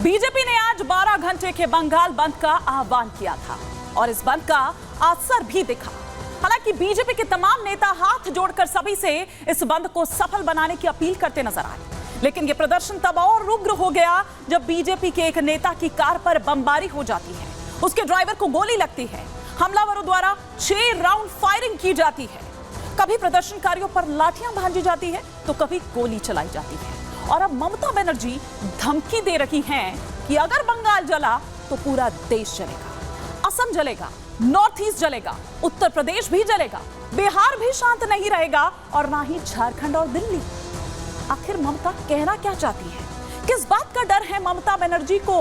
BJP ने आज 12 घंटे के बंगाल बंद का आह्वान किया था और इस बंद का असर भी दिखा। हालांकि बीजेपी के तमाम नेता हाथ जोड़कर सभी से इस बंद को सफल बनाने की अपील करते नजर आए, लेकिन यह प्रदर्शन तब और उग्र हो गया जब बीजेपी के एक नेता की कार पर बमबारी हो जाती है, उसके ड्राइवर को गोली लगती है, हमलावरों द्वारा 6 राउंड फायरिंग की जाती है। कभी प्रदर्शनकारियों पर लाठियां भांजी जाती है तो कभी गोली चलाई जाती है। और अब ममता बनर्जी धमकी दे रही हैं कि अगर बंगाल जला तो पूरा देश जलेगा, असम जलेगा, नॉर्थ ईस्ट जलेगा, उत्तर प्रदेश भी जलेगा, बिहार भी शांत नहीं रहेगा और ना ही झारखंड और दिल्ली। आखिर ममता कहना क्या चाहती है? किस बात का डर है ममता बनर्जी को?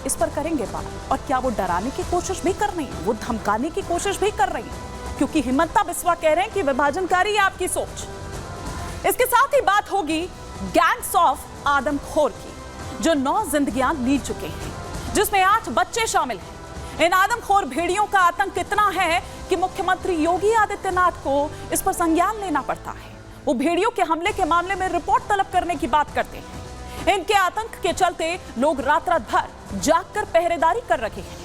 इस पर करेंगे बात। और क्या वो डराने की कोशिश भी कर रही है, वो धमकाने की कोशिश भी कर रही है? क्योंकि हिमंता बिस्वा कह रहे हैं कि विभाजनकारी है आपकी सोच। इसके साथ ही बात होगी गैंग्स ऑफ आदमखोर की, जो 9 जिंदगियां ली चुके हैं, जिसमें 8 बच्चे शामिल हैं। इन आदमखोर भेड़ियों का आतंक इतना है कि मुख्यमंत्री योगी आदित्यनाथ को इस पर संज्ञान लेना पड़ता है। वो भेड़ियों के हमले के मामले में रिपोर्ट तलब करने की बात करते हैं। इनके आतंक के चलते लोग रात रात भर जागकर पहरेदारी कर रहे हैं।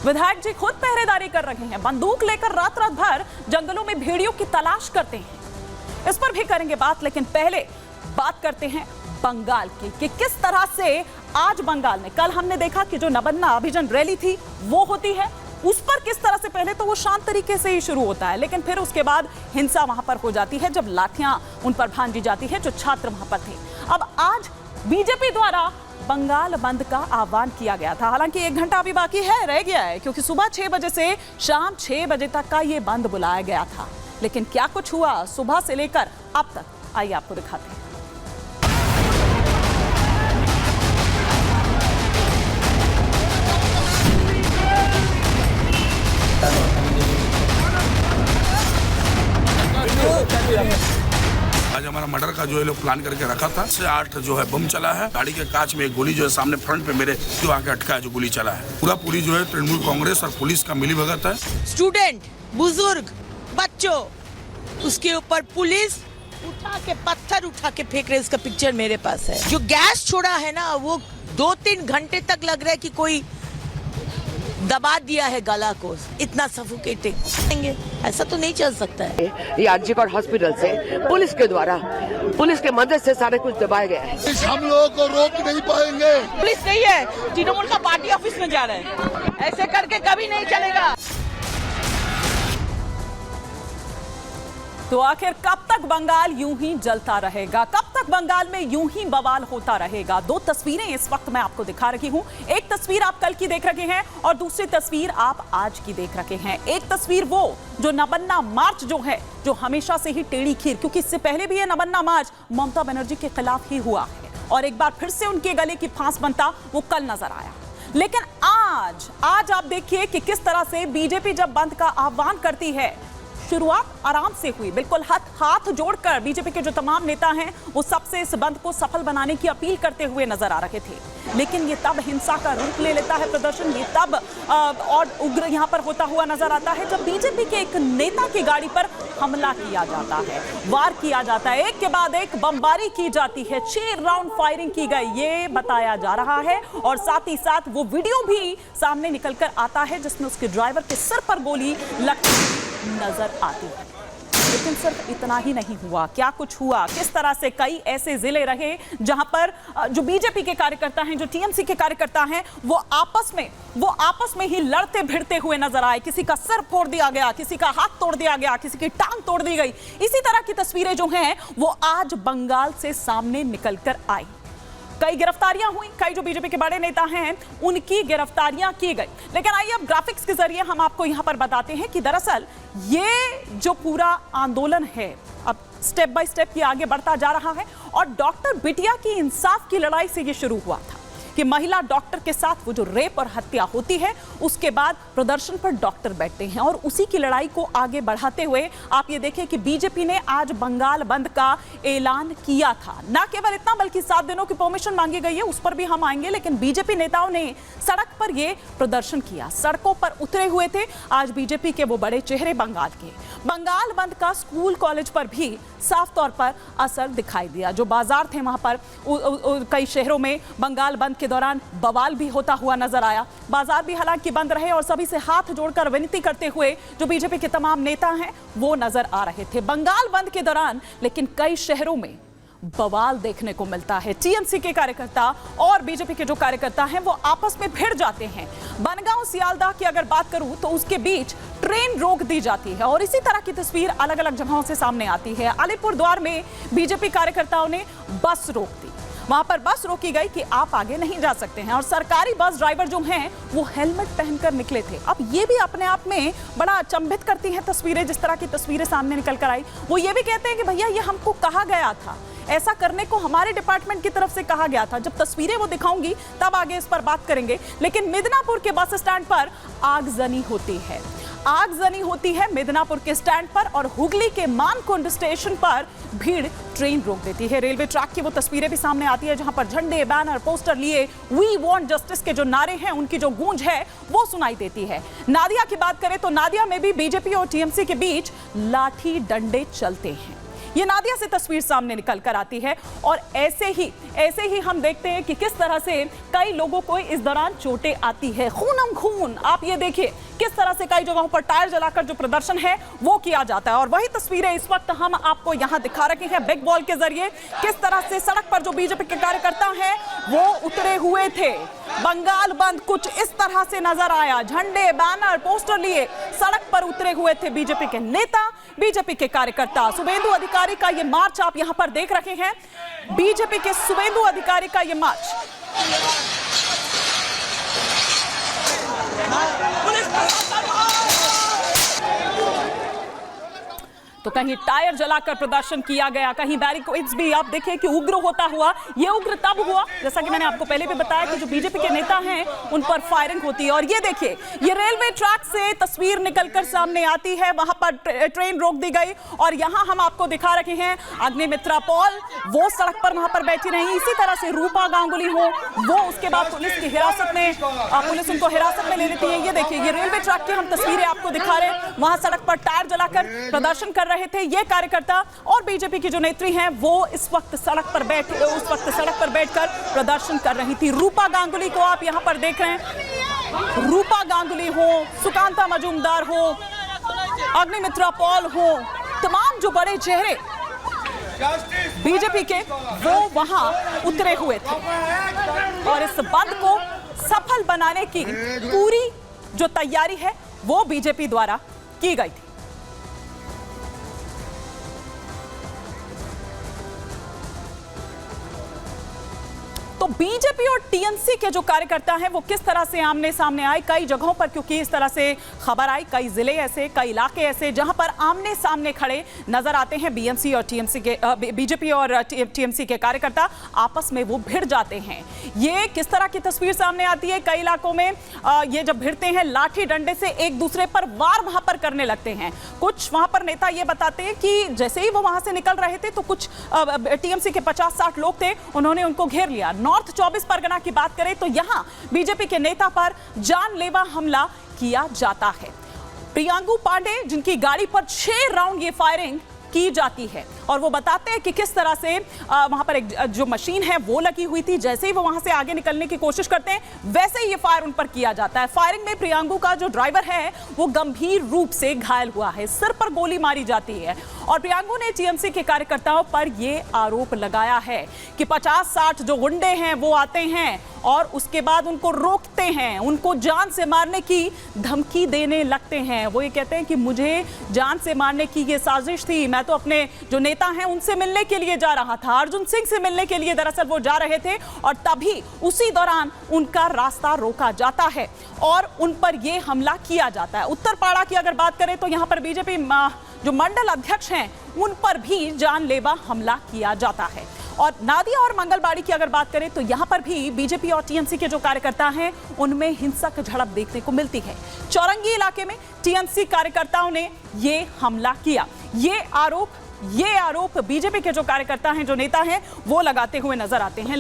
विधायक जी खुद पहरेदारी कर रहे हैं, बंदूक लेकर रात रात भर जंगलों में भेड़ियों की तलाश करते हैं। इस पर भी करेंगे बात, लेकिन पहले बात करते हैं बंगाल की कि किस तरह से आज बंगाल में, कल हमने देखा कि जो नबन्ना अभियान रैली थी वो होती है, उस पर किस तरह से पहले तो वो शांत तरीके से ही शुरू होता है, लेकिन फिर उसके बाद हिंसा वहां पर हो जाती है जब लाठियां उन पर भांजी जाती है जो छात्र वहां पर थे। अब आज बीजेपी द्वारा बंगाल बंद का आह्वान किया गया था। हालांकि 1 घंटा अभी बाकी है, रह गया है, क्योंकि सुबह 6 बजे से शाम 6 बजे तक का ये बंद बुलाया गया था। लेकिन क्या कुछ हुआ सुबह से लेकर अब तक, आइए आपको दिखाते हैं। आज हमारा मर्डर का जो है लोग प्लान करके रखा था, 8 जो है बम चला है। गाड़ी के कांच में एक गोली जो है सामने फ्रंट पे मेरे जो आके अटका है, जो गोली चला है। पूरी जो है तृणमूल कांग्रेस और पुलिस का मिली भगत है। स्टूडेंट, बुजुर्ग, बच्चों, उसके ऊपर पुलिस उठा के पत्थर उठा के फेंक रहे। इसका पिक्चर मेरे पास है। जो गैस छोड़ा है ना, वो 2-3 घंटे तक लग रहा है कि कोई दबा दिया है गला को, इतना सफोकेटिंग। ऐसा तो नहीं चल सकता है। ये आरजीकर हॉस्पिटल से पुलिस के द्वारा, पुलिस के मदद से सारे कुछ दबाया गया है। हम लोगों को रोक नहीं पाएंगे। पुलिस नहीं है, तृणमूल का पार्टी ऑफिस में जा रहे हैं। ऐसे करके कभी नहीं चलेगा। तो आखिर कब तक बंगाल यूं ही जलता रहेगा? कब तक बंगाल में यूं ही बवाल होता रहेगा? 2 तस्वीरें इस वक्त मैं आपको दिखा रही हूं। एक तस्वीर आप कल की देख रहे हैं और दूसरी तस्वीर आप आज की देख रहे हैं। एक तस्वीर वो जो नबन्ना मार्च जो है, जो हमेशा से ही टेढ़ी खीर, क्योंकि इससे पहले भी ये नबन्ना मार्च ममता बनर्जी के खिलाफ ही हुआ है और एक बार फिर से उनके गले की फांस बनता वो कल नजर आया। लेकिन आज आप देखिए कि किस तरह से बीजेपी जब बंद का आह्वान करती है, शुरुआत आराम से हुई, बिल्कुल हाथ जोड़कर बीजेपी के जो तमाम नेता हैं वो सबसे इस बंद को सफल बनाने की अपील करते हुए नजर आ रहे थे। लेकिन ये तब हिंसा का रूप ले लेता है प्रदर्शन, ये तब और उग्र यहां पर होता हुआ नजर आता है जब बीजेपी के एक नेता की गाड़ी पर हमला किया जाता है, वार किया जाता है, एक के बाद एक बमबारी की जाती है, 6 राउंड फायरिंग की गई, ये बताया जा रहा है। और साथ ही साथ वो वीडियो भी सामने निकलकर आता है जिसमें उसके ड्राइवर के सिर पर गोली लगती नजर आती है। लेकिन सिर्फ इतना ही नहीं हुआ, क्या कुछ हुआ, किस तरह से कई ऐसे जिले रहे जहां पर जो बीजेपी के कार्यकर्ता हैं, जो टीएमसी के कार्यकर्ता हैं, वो आपस में ही लड़ते भिड़ते हुए नजर आए। किसी का सिर फोड़ दिया गया, किसी का हाथ तोड़ दिया गया, किसी की टांग तोड़ दी गई। इसी तरह की तस्वीरें जो हैं वो आज बंगाल से सामने निकल कर आई। कई गिरफ्तारियां हुई, कई जो बीजेपी के बड़े नेता हैं उनकी गिरफ्तारियां की गई। लेकिन आइए अब ग्राफिक्स के जरिए हम आपको यहां पर बताते हैं कि दरअसल ये जो पूरा आंदोलन है अब स्टेप बाय स्टेप ये आगे बढ़ता जा रहा है और डॉक्टर बिटिया की इंसाफ की लड़ाई से ये शुरू हुआ था कि महिला डॉक्टर के साथ वो जो रेप और हत्या होती है, उसके बाद प्रदर्शन पर डॉक्टर बैठते हैं और उसी की लड़ाई को आगे बढ़ाते हुए आप ये देखें कि बीजेपी ने आज बंगाल बंद का ऐलान किया था। ना केवल इतना बल्कि 7 दिनों की परमिशन मांगी गई है, उस पर भी हम आएंगे। लेकिन बीजेपी नेताओं ने सड़क पर ये प्रदर्शन किया, सड़कों पर उतरे हुए थे आज बीजेपी के वो बड़े चेहरे बंगाल के। बंगाल बंद का स्कूल कॉलेज पर भी साफ तौर पर असर दिखाई दिया। जो बाजार थे वहां पर कई शहरों में बंगाल बंद के दौरान बवाल भी होता हुआ नजर आया। बाजार भी हालांकि बंद रहे और सभी से हाथ जोड़कर विनती करते हुए जो बीजेपी के तमाम नेता हैं वो नजर आ रहे थे बंगाल बंद के दौरान। लेकिन कई शहरों में बवाल देखने को मिलता है। टीएमसी के कार्यकर्ता और बीजेपी के जो कार्यकर्ता हैं वो आपस में भिड़ जाते हैं। बनगांव सियालदाह की अगर बात करूं तो उसके बीच ट्रेन रोक दी जाती है और इसी तरह की तस्वीर अलग अलग जगहों से सामने आती है। अलीपुरद्वार में बीजेपी कार्यकर्ताओं ने बस रोक दी। वहां पर बस रोकी गई कि आप आगे नहीं जा सकते हैं और सरकारी बस ड्राइवर जो हैं वो हेलमेट पहनकर निकले थे। अब ये भी अपने आप में बड़ा अचंभित करती हैं तस्वीरें। जिस तरह की तस्वीरें सामने निकल कर आई वो ये भी कहते हैं कि भैया ये हमको कहा गया था, ऐसा करने को हमारे डिपार्टमेंट की तरफ से कहा गया था। जब तस्वीरें वो दिखाऊंगी तब आगे इस पर बात करेंगे। लेकिन मिदनापुर के बस स्टैंड पर आगजनी होती है। आगजनी होती है मिदनापुर के स्टैंड पर और हुगली के मानकुंड स्टेशन पर भीड़ ट्रेन रोक देती है। रेलवे ट्रैक की वो तस्वीरें भी सामने आती है जहां पर झंडे, बैनर, पोस्टर लिए वी वांट जस्टिस के जो नारे हैं उनकी जो गूंज है वो सुनाई देती है। नादिया की बात करें तो नादिया में भी बीजेपी और टीएमसी के बीच लाठी डंडे चलते हैं। ये नादिया से तस्वीर सामने निकल कर आती है और ऐसे ही हम देखते हैं कि किस तरह से कई लोगों को इस दौरान चोटें आती है। खूनम खून आप ये देखिए किस तरह से कई जगहों पर टायर जलाकर जो प्रदर्शन है वो किया जाता है। और वही तस्वीरें इस वक्त हम आपको यहां दिखा रहे हैं बिग बॉल के जरिए। किस तरह से सड़क पर जो बीजेपी के कार्यकर्ता हैं वो उतरे हुए थे। बंगाल बंद कुछ इस तरह से नजर आया। झंडे, बैनर, पोस्टर लिए सड़क पर उतरे हुए थे बीजेपी के नेता, बीजेपी के कार्यकर्ता। शुभेंदु अधिकारी का ये मार्च आप यहां पर देख रहे हैं। बीजेपी के शुभेंदु अधिकारी का ये मार्च। तो कहीं टायर जलाकर प्रदर्शन किया गया, कहीं बैरिकेड्स भी आप देखिए कि उग्र होता हुआ। ये उग्र तब हुआ जैसा कि मैंने आपको पहले भी बताया कि जो बीजेपी के नेता हैं उन पर फायरिंग होती है। और ये देखिए ये रेलवे ट्रैक से तस्वीर निकलकर सामने आती है। वहां पर ट्रेन रोक दी गई और यहां हम आपको दिखा रहे हैं अग्निमित्रा पॉल वो सड़क पर वहां पर बैठी रही। इसी तरह से रूपा गांगुली हो वो उसके बाद पुलिस की हिरासत में पुलिस उनको हिरासत में ले लेती है। ये देखिए ये रेलवे ट्रैक की हम तस्वीरें आपको दिखा रहे हैं। वहां सड़क पर टायर जलाकर प्रदर्शन कर रहे थे ये कार्यकर्ता और बीजेपी की जो नेत्री हैं वो उस वक्त सड़क पर बैठकर प्रदर्शन कर रही थी। रूपा गांगुली को आप यहां पर देख रहे हैं। रूपा गांगुली हो, सुकांता मजूमदार हो, अग्निमित्रा पॉल हो, तमाम जो बड़े चेहरे बीजेपी के वो वहां उतरे हुए थे और इस बंद को सफल बनाने की पूरी जो तैयारी है वो बीजेपी द्वारा की गई थी। तो बीजेपी और टीएमसी के जो कार्यकर्ता हैं वो किस तरह से आमने सामने आए कई जगहों पर, क्योंकि इस तरह से खबर आई कई जिले ऐसे, कई इलाके ऐसे जहां पर आमने सामने खड़े नजर आते हैं बीएमसी और टीएमसी के बीजेपी और टीएमसी के कार्यकर्ता आपस में वो भिड़ जाते हैं। ये किस तरह की तस्वीर सामने आती है। कई इलाकों में ये जब भिड़ते हैं लाठी डंडे से एक दूसरे पर वार वहां पर करने लगते हैं। कुछ वहां पर नेता ये बताते हैं कि जैसे ही वो वहां से निकल रहे थे तो कुछ टीएमसी के 50-60 लोग थे, उन्होंने उनको घेर लिया। नॉर्थ 24 परगना की बात करें तो यहां बीजेपी के नेता पर जानलेवा हमला किया जाता है। प्रियांगु पांडे जिनकी गाड़ी पर 6 राउंड ये फायरिंग की जाती है और वो बताते हैं कि किस तरह से वहां पर एक जो मशीन है वो लगी हुई थी। जैसे ही वो वहां से आगे निकलने की कोशिश करते हैं वैसे ही ये फायर उन पर किया जाता है। फायरिंग में प्रियांगु का जो ड्राइवर है वो गंभीर रूप से घायल हुआ है, सिर पर गोली मारी जाती है। और प्रियांगु ने टीएमसी के कार्यकर्ताओं पर ये आरोप लगाया है कि 50-60 जो गुंडे हैं वो आते हैं और उसके बाद उनको रोकते हैं, उनको जान से मारने की धमकी देने लगते हैं। वो ये कहते हैं कि मुझे जान से मारने की ये साजिश थी, मैं तो अपने जो नेता हैं उनसे मिलने के लिए जा रहा था, अर्जुन सिंह से मिलने के लिए दरअसल वो जा रहे थे और तभी उसी दौरान उनका रास्ता रोका जाता है और उन पर ये हमला किया जाता है। उत्तरपाड़ा की अगर बात करें तो यहाँ पर बीजेपी जो मंडल अध्यक्ष हैं उन पर भी जानलेवा हमला किया जाता है। और नादिया और मंगलबाड़ी की अगर बात करें तो यहां पर भी बीजेपी और टीएमसी के जो कार्यकर्ता हैं उनमें हिंसक झड़प देखने को मिलती है। चौरंगी इलाके में टीएमसी कार्यकर्ताओं ने ये हमला किया। ये आरोप बीजेपी के जो कार्यकर्ता हैं, जो नेता हैं वो लगाते हुए नजर आते हैं।